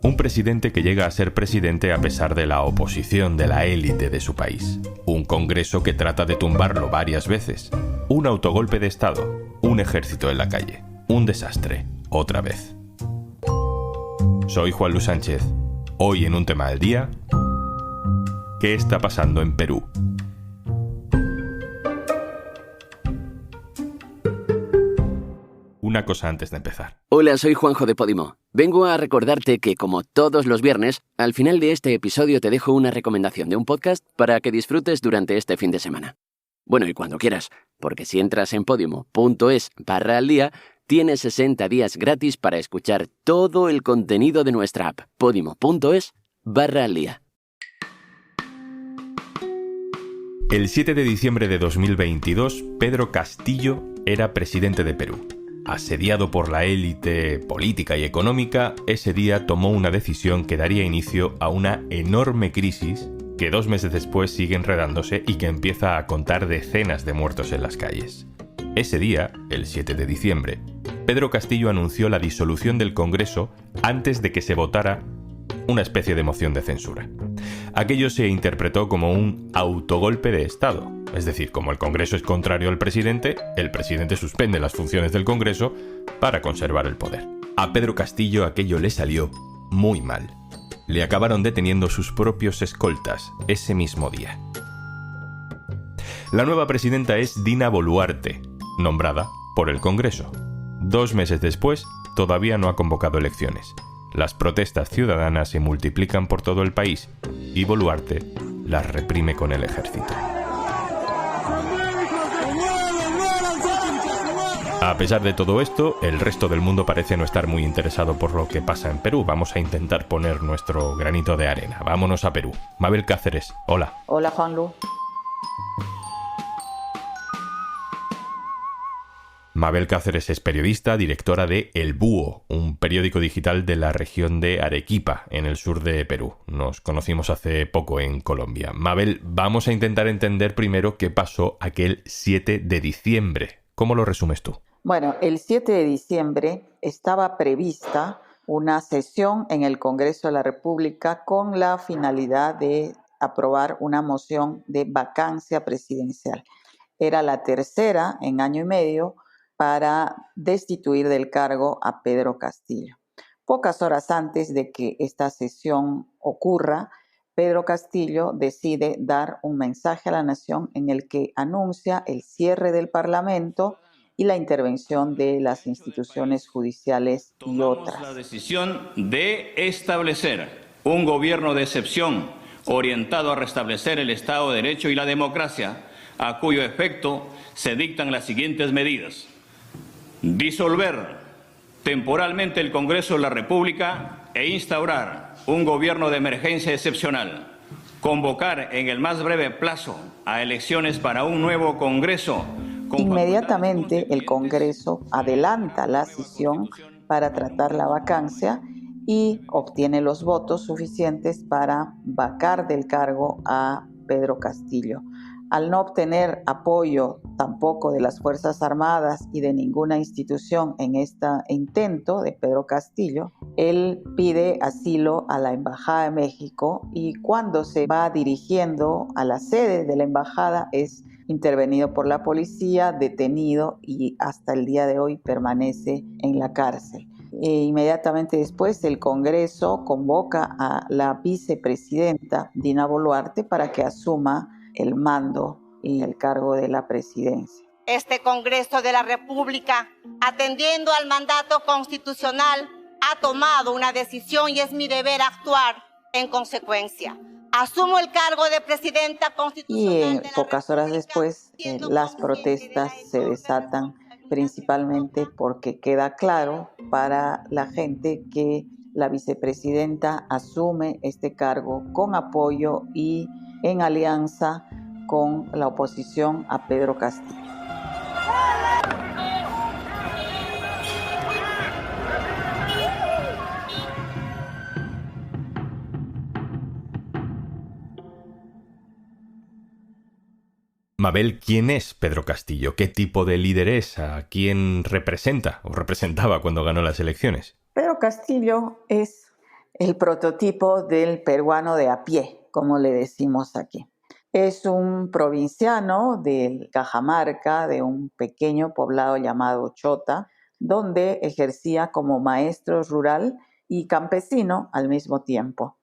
Un presidente que llega a ser presidente a pesar de la oposición de la élite de su país. Un Congreso que trata de tumbarlo varias veces. Un autogolpe de Estado. Un ejército en la calle. Un desastre. Otra vez. Soy Juan Luis Sánchez. Hoy en un tema del día... ¿Qué está pasando en Perú? Una cosa antes de empezar. Hola, soy Juanjo de Podimo. Vengo a recordarte que, como todos los viernes, al final de este episodio te dejo una recomendación de un podcast para que disfrutes durante este fin de semana. Bueno, y cuando quieras, porque si entras en podimo.es/aldía, tienes 60 días gratis para escuchar todo el contenido de nuestra app, podimo.es/aldía. El 7 de diciembre de 2022, Pedro Castillo era presidente de Perú. Asediado por la élite política y económica, ese día tomó una decisión que daría inicio a una enorme crisis que 2 meses después sigue enredándose y que empieza a contar decenas de muertos en las calles. Ese día, el 7 de diciembre, Pedro Castillo anunció la disolución del Congreso antes de que se votara una especie de moción de censura. Aquello se interpretó como un autogolpe de Estado. Es decir, como el Congreso es contrario al presidente, el presidente suspende las funciones del Congreso para conservar el poder. A Pedro Castillo aquello le salió muy mal. Le acabaron deteniendo sus propios escoltas ese mismo día. La nueva presidenta es Dina Boluarte, nombrada por el Congreso. 2 meses después, todavía no ha convocado elecciones. Las protestas ciudadanas se multiplican por todo el país y Boluarte las reprime con el ejército. A pesar de todo esto, el resto del mundo parece no estar muy interesado por lo que pasa en Perú. Vamos a intentar poner nuestro granito de arena. Vámonos a Perú. Mabel Cáceres, hola. Hola, Juanlu. Mabel Cáceres es periodista, directora de El Búho, un periódico digital de la región de Arequipa, en el sur de Perú. Nos conocimos hace poco en Colombia. Mabel, vamos a intentar entender primero qué pasó aquel 7 de diciembre. ¿Cómo lo resumes tú? Bueno, el 7 de diciembre estaba prevista una sesión en el Congreso de la República con la finalidad de aprobar una moción de vacancia presidencial. Era la tercera en año y medio para destituir del cargo a Pedro Castillo. Pocas horas antes de que esta sesión ocurra, Pedro Castillo decide dar un mensaje a la nación en el que anuncia el cierre del Parlamento y la intervención de las instituciones judiciales y otras. Tomamos la decisión de establecer un gobierno de excepción orientado a restablecer el Estado de Derecho y la democracia, a cuyo efecto se dictan las siguientes medidas. Disolver temporalmente el Congreso de la República e instaurar un gobierno de emergencia excepcional. Convocar en el más breve plazo a elecciones para un nuevo Congreso. Inmediatamente el Congreso adelanta la sesión para tratar la vacancia y obtiene los votos suficientes para vacar del cargo a Pedro Castillo. Al no obtener apoyo tampoco de las Fuerzas Armadas y de ninguna institución en este intento de Pedro Castillo, él pide asilo a la Embajada de México y cuando se va dirigiendo a la sede de la embajada es intervenido por la policía, detenido y hasta el día de hoy permanece en la cárcel. Inmediatamente después el Congreso convoca a la vicepresidenta Dina Boluarte para que asuma el mando y el cargo de la presidencia. Este Congreso de la República, atendiendo al mandato constitucional, ha tomado una decisión y es mi deber actuar en consecuencia. Asumo el cargo de presidenta constitucional. Y pocas horas después las protestas se desatan principalmente porque queda claro para la gente que la vicepresidenta asume este cargo con apoyo y en alianza con la oposición a Pedro Castillo. Mabel, ¿quién es Pedro Castillo? ¿Qué tipo de líder es? ¿A quién representa o representaba cuando ganó las elecciones? Pedro Castillo es el prototipo del peruano de a pie, como le decimos aquí. Es un provinciano de Cajamarca, de un pequeño poblado llamado Chota, donde ejercía como maestro rural y campesino al mismo tiempo.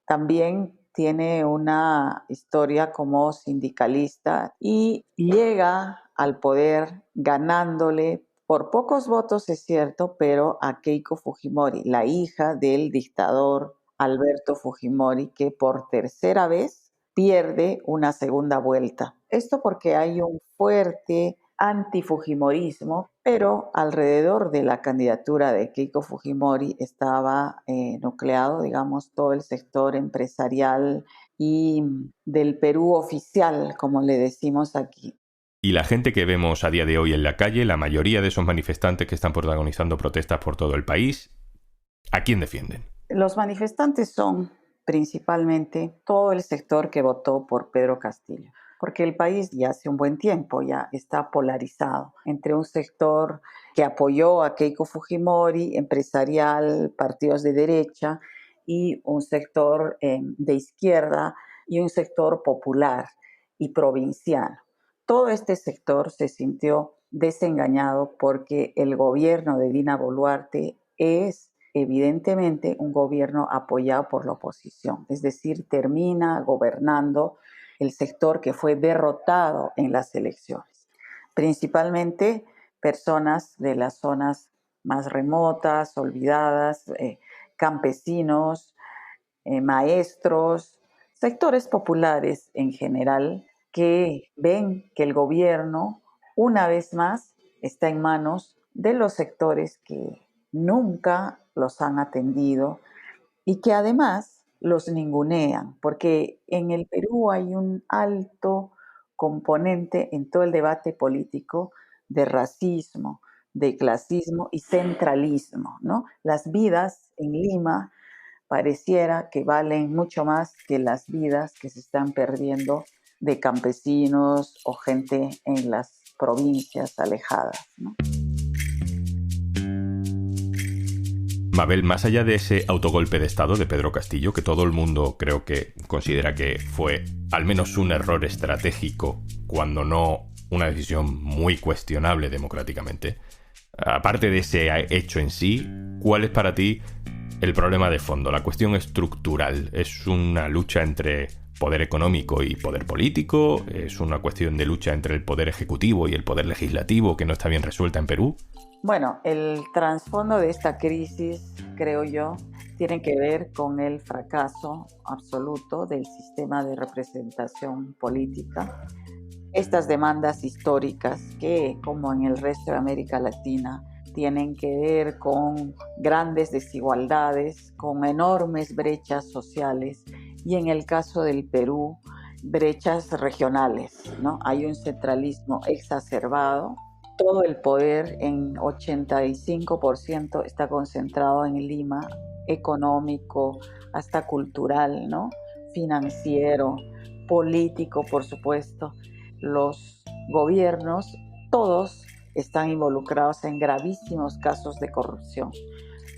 También tiene una historia como sindicalista y llega al poder ganándole por pocos votos, es cierto, pero a Keiko Fujimori, la hija del dictador Alberto Fujimori, que por tercera vez pierde una segunda vuelta. Esto porque hay un fuerte antifujimorismo, pero alrededor de la candidatura de Keiko Fujimori estaba nucleado, digamos, todo el sector empresarial y del Perú oficial, como le decimos aquí. Y la gente que vemos a día de hoy en la calle, la mayoría de esos manifestantes que están protagonizando protestas por todo el país, ¿a quién defienden? Los manifestantes son principalmente todo el sector que votó por Pedro Castillo, porque el país ya hace un buen tiempo ya está polarizado entre un sector que apoyó a Keiko Fujimori, empresarial, partidos de derecha, y un sector de izquierda y un sector popular y provinciano. Todo este sector se sintió desengañado porque el gobierno de Dina Boluarte es evidentemente un gobierno apoyado por la oposición, es decir, termina gobernando el sector que fue derrotado en las elecciones, principalmente personas de las zonas más remotas, olvidadas, campesinos, maestros, sectores populares en general, que ven que el gobierno, una vez más, está en manos de los sectores que nunca los han atendido y que además los ningunean, porque en el Perú hay un alto componente en todo el debate político de racismo, de clasismo y centralismo, ¿no? Las vidas en Lima pareciera que valen mucho más que las vidas que se están perdiendo de campesinos o gente en las provincias alejadas, ¿no? Mabel, más allá de ese autogolpe de Estado de Pedro Castillo, que todo el mundo creo que considera que fue al menos un error estratégico, cuando no una decisión muy cuestionable democráticamente, aparte de ese hecho en sí, ¿cuál es para ti el problema de fondo, la cuestión estructural? ¿Es una lucha entre poder económico y poder político? ¿Es una cuestión de lucha entre el poder ejecutivo y el poder legislativo que no está bien resuelta en Perú? Bueno, el trasfondo de esta crisis, creo yo, tiene que ver con el fracaso absoluto del sistema de representación política. Estas demandas históricas que, como en el resto de América Latina, tienen que ver con grandes desigualdades, con enormes brechas sociales y en el caso del Perú, brechas regionales, ¿no? Hay un centralismo exacerbado. Todo el poder, en 85%, está concentrado en Lima, económico, hasta cultural, ¿no? Financiero, político, por supuesto. Los gobiernos, todos están involucrados en gravísimos casos de corrupción.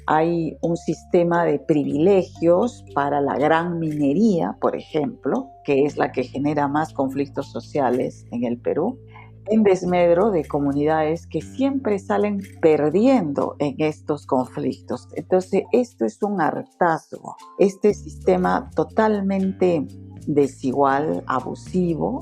Hay un sistema de privilegios para la gran minería, por ejemplo, que es la que genera más conflictos sociales en el Perú, en desmedro de comunidades que siempre salen perdiendo en estos conflictos. Entonces, esto es un hartazgo. Este sistema totalmente desigual, abusivo,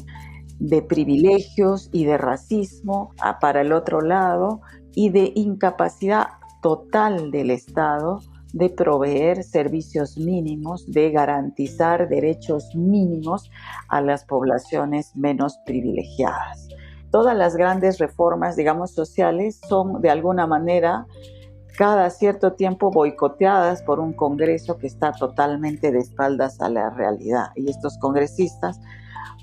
de privilegios y de racismo para el otro lado y de incapacidad total del Estado de proveer servicios mínimos, de garantizar derechos mínimos a las poblaciones menos privilegiadas. Todas las grandes reformas, digamos, sociales son de alguna manera cada cierto tiempo boicoteadas por un Congreso que está totalmente de espaldas a la realidad. Y estos congresistas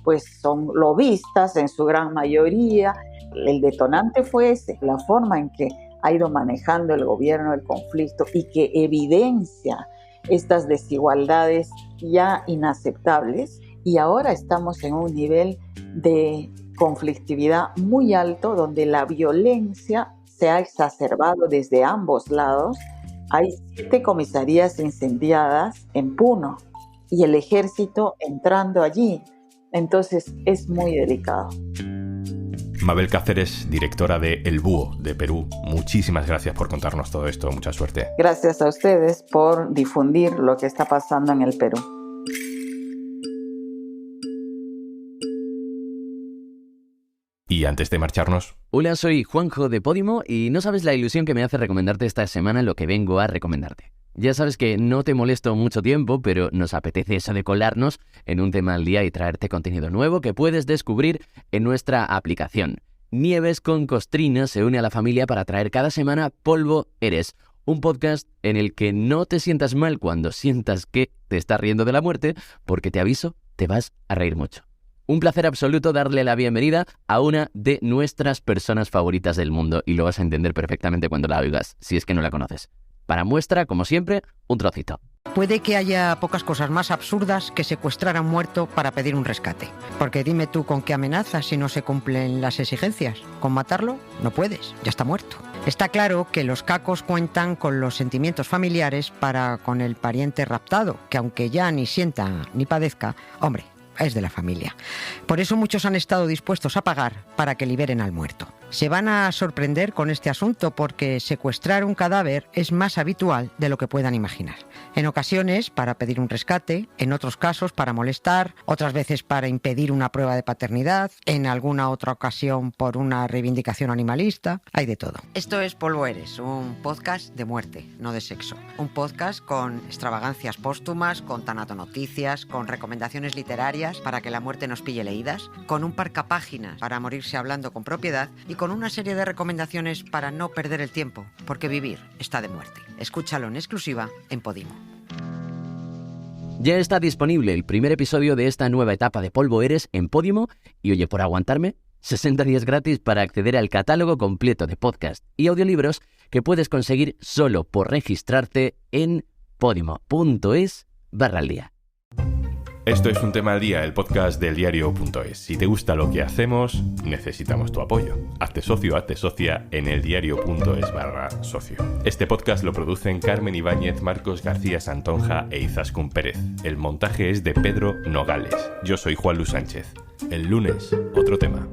pues son lobistas en su gran mayoría. El detonante fue ese, la forma en que ha ido manejando el gobierno el conflicto y que evidencia estas desigualdades ya inaceptables. Y ahora estamos en un nivel de conflictividad muy alto donde la violencia se ha exacerbado desde ambos lados Hay 7 comisarías incendiadas en Puno y el ejército entrando allí. Entonces es muy delicado. Mabel Cáceres, directora de El Búho de Perú, muchísimas gracias por contarnos todo esto. Mucha suerte. Gracias a ustedes por difundir lo que está pasando en el Perú. Y antes de marcharnos... Hola, soy Juanjo de Podimo y no sabes la ilusión que me hace recomendarte esta semana lo que vengo a recomendarte. Ya sabes que no te molesto mucho tiempo, pero nos apetece eso de colarnos en un tema al día y traerte contenido nuevo que puedes descubrir en nuestra aplicación. Nieves con Costrina se une a la familia para traer cada semana Polvo Eres, un podcast en el que no te sientas mal cuando sientas que te estás riendo de la muerte, porque te aviso, te vas a reír mucho. Un placer absoluto darle la bienvenida a una de nuestras personas favoritas del mundo y lo vas a entender perfectamente cuando la oigas, si es que no la conoces. Para muestra, como siempre, un trocito. Puede que haya pocas cosas más absurdas que secuestrar a un muerto para pedir un rescate. Porque dime tú con qué amenazas si no se cumplen las exigencias. ¿Con matarlo? No puedes, ya está muerto. Está claro que los cacos cuentan con los sentimientos familiares para con el pariente raptado, que aunque ya ni sienta ni padezca, hombre, es de la familia. Por eso muchos han estado dispuestos a pagar para que liberen al muerto. Se van a sorprender con este asunto porque secuestrar un cadáver es más habitual de lo que puedan imaginar. En ocasiones para pedir un rescate, en otros casos para molestar, otras veces para impedir una prueba de paternidad, en alguna otra ocasión por una reivindicación animalista, hay de todo. Esto es Polvo Eres, un podcast de muerte, no de sexo. Un podcast con extravagancias póstumas, con tanatonoticias, con recomendaciones literarias para que la muerte nos pille leídas, con un parcapáginas para morirse hablando con propiedad y con una serie de recomendaciones para no perder el tiempo, porque vivir está de muerte. Escúchalo en exclusiva en Podimo. Ya está disponible el primer episodio de esta nueva etapa de Polvo Eres en Podimo y oye, por aguantarme, 60 días gratis para acceder al catálogo completo de podcast y audiolibros que puedes conseguir solo por registrarte en podimo.es/aldía. Esto es Un Tema al Día, el podcast del diario.es. Si te gusta lo que hacemos, necesitamos tu apoyo. Hazte socio, hazte socia en eldiario.es/socio. Este podcast lo producen Carmen Ibáñez, Marcos García Santonja e Izaskun Pérez. El montaje es de Pedro Nogales. Yo soy Juan Luis Sánchez. El lunes, otro tema.